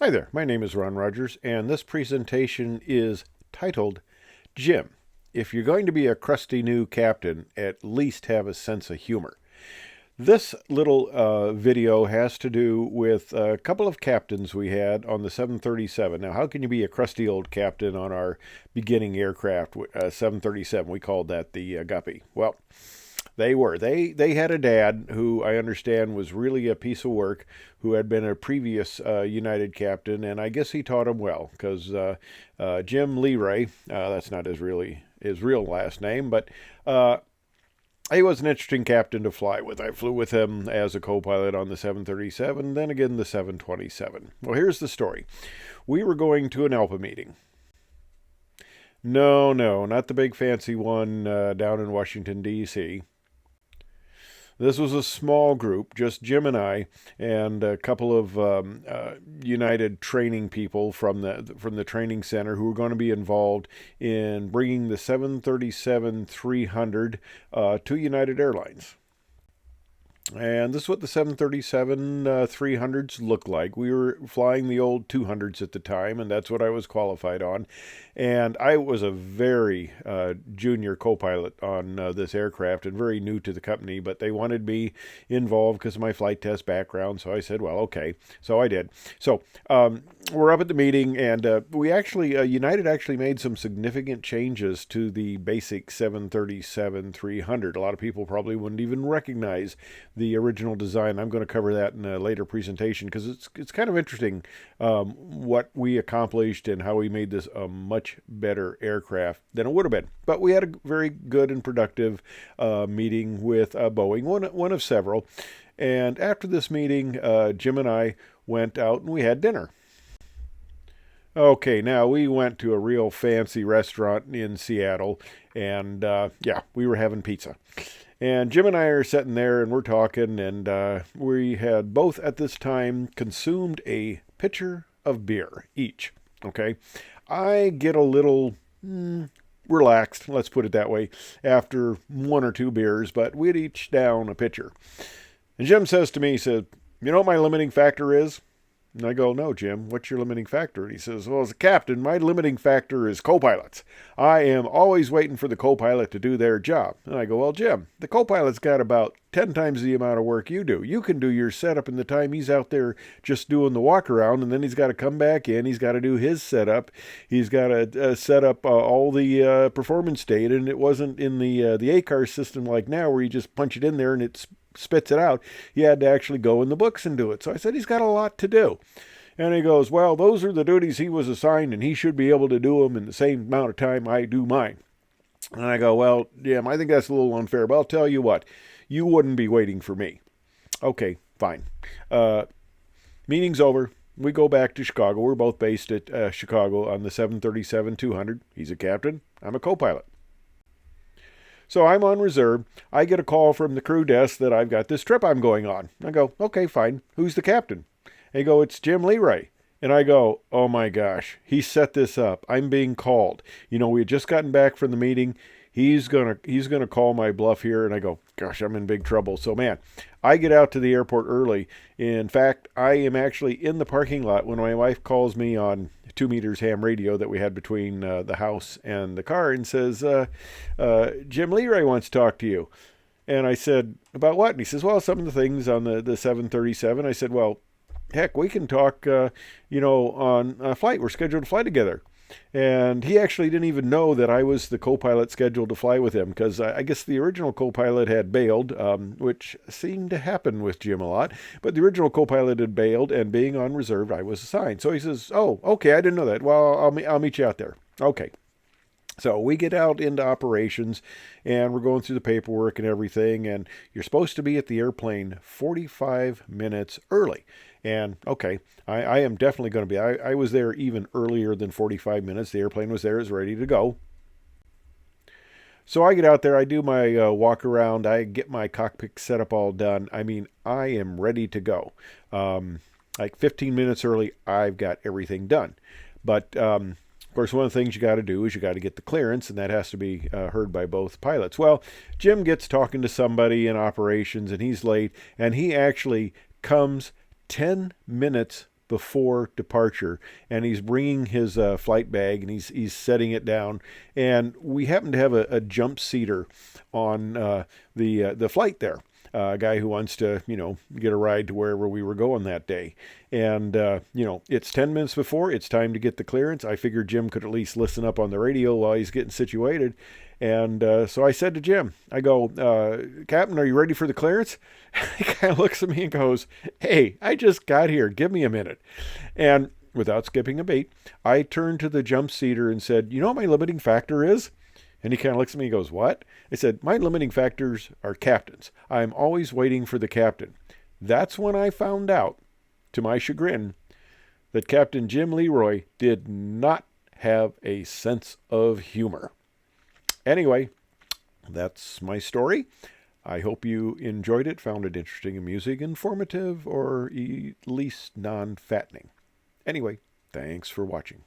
Hi there, my name is Ron Rogers, and this presentation is titled, Jim, if you're going to be a crusty new captain, at least have a sense of humor. This little video has to do with a couple of captains we had on the 737. Now, how can you be a crusty old captain on our beginning aircraft, 737? We called that the Guppy. Well, they were. They had a dad who I understand was really a piece of work, who had been a previous United captain, and I guess he taught him well, because Jim Leroy, that's not his real last name, but he was an interesting captain to fly with. I flew with him as a co-pilot on the 737, then again the 727. Well, here's the story. We were going to an ALPA meeting. No, not the big fancy one down in Washington, D.C. This was a small group, just Jim and I, and a couple of United training people from the training center who were going to be involved in bringing the 737-300 to United Airlines. And this is what the 737-300s look like. We were flying the old 200s at the time, and that's what I was qualified on. And I was a very junior co-pilot on this aircraft and very new to the company, but they wanted me involved because of my flight test background. So I said, well, okay. So I did. So we're up at the meeting, and we actually, United actually made some significant changes to the basic 737-300. A lot of people probably wouldn't even recognize the original design. I'm going to cover that in a later presentation because it's kind of interesting what we accomplished and how we made this a much better aircraft than it would have been. But we had a very good and productive meeting with Boeing, one of several. And after this meeting, Jim and I went out and we had dinner. Okay, now we went to a real fancy restaurant in Seattle, and yeah, we were having pizza. And Jim and I are sitting there and we're talking, and we had both at this time consumed a pitcher of beer each. Okay, I get a little relaxed, let's put it that way, after one or two beers, but we'd each down a pitcher. And Jim says to me, he said, you know what my limiting factor is? And I go, no, Jim, what's your limiting factor? And he says, well, as a captain, my limiting factor is co-pilots. I am always waiting for the co-pilot to do their job. And I go, well, Jim, the co-pilot's got about 10 times the amount of work you do. You can do your setup in the time he's out there just doing the walk around, and then he's got to come back in. He's got to do his setup. He's got to set up all the performance data, and it wasn't in the ACAR system like now where you just punch it in there and it's spits it out. He had to actually go in the books and do it. So I said, he's got a lot to do. And he goes, well, those are the duties he was assigned, and he should be able to do them in the same amount of time I do mine. And I go, well, Jim, I think that's a little unfair, but I'll tell you what, you wouldn't be waiting for me. Okay, fine. Meeting's over. We go back to Chicago. We're both based at Chicago on the 737-200. He's a captain. I'm a co-pilot. So I'm on reserve. I get a call from the crew desk that I've got this trip I'm going on. I go, okay, fine. Who's the captain? They go, it's Jim Leroy. And I go, oh my gosh, he set this up. I'm being called. You know, we had just gotten back from the meeting. He's gonna call my bluff here. And I go, gosh, I'm in big trouble. So man, I get out to the airport early. In fact, I am actually in the parking lot when my wife calls me on 2 meters ham radio that we had between the house and the car and says, Jim Leroy wants to talk to you. And I said, about what? And he says, well, some of the things on the 737. I said, well, heck, we can talk, on a flight. We're scheduled to fly together. And he actually didn't even know that I was the co-pilot scheduled to fly with him, because I guess the original co-pilot had bailed, which seemed to happen with Jim a lot. But the original co-pilot had bailed, and being on reserve, I was assigned. So he says, oh, okay, I didn't know that. Well, I'll meet you out there. Okay. So we get out into operations, and we're going through the paperwork and everything, and you're supposed to be at the airplane 45 minutes early. And okay, I am definitely going to be. I was there even earlier than 45 minutes. The airplane was there, it was ready to go. So I get out there, I do my walk around, I get my cockpit setup all done. I mean, I am ready to go. Like 15 minutes early, I've got everything done. But of course, one of the things you got to do is you got to get the clearance, and that has to be heard by both pilots. Well, Jim gets talking to somebody in operations, and he's late, and he actually comes 10 minutes before departure, and he's bringing his flight bag, and he's setting it down, and we happen to have a jump seater on the flight there. A guy who wants to, get a ride to wherever we were going that day. And, it's 10 minutes before. It's time to get the clearance. I figured Jim could at least listen up on the radio while he's getting situated. And so I said to Jim, I go, Captain, are you ready for the clearance? He kind of looks at me and goes, hey, I just got here. Give me a minute. And without skipping a beat, I turned to the jump seater and said, you know what my limiting factor is? And he kind of looks at me and goes, what? I said, my limiting factors are captains. I'm always waiting for the captain. That's when I found out, to my chagrin, that Captain Jim Leroy did not have a sense of humor. Anyway, that's my story. I hope you enjoyed it, found it interesting, amusing, informative, or at least non-fattening. Anyway, thanks for watching.